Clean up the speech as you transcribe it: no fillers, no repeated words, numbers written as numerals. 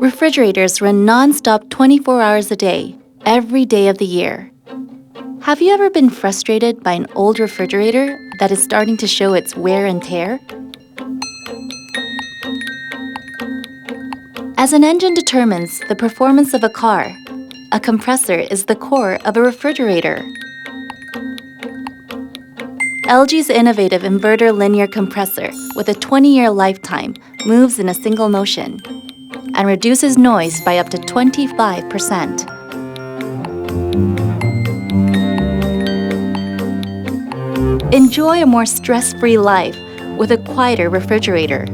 Refrigerators run non-stop 24 hours a day, every day of the year. Have you ever been frustrated by an old refrigerator that is starting to show its wear and tear? As an engine determines the performance of a car, a compressor is the core of a refrigerator. LG's innovative inverter linear compressor with a 20-year lifetime moves in a single motion and reduces noise by up to 25%. Enjoy a more stress-free life with a quieter refrigerator.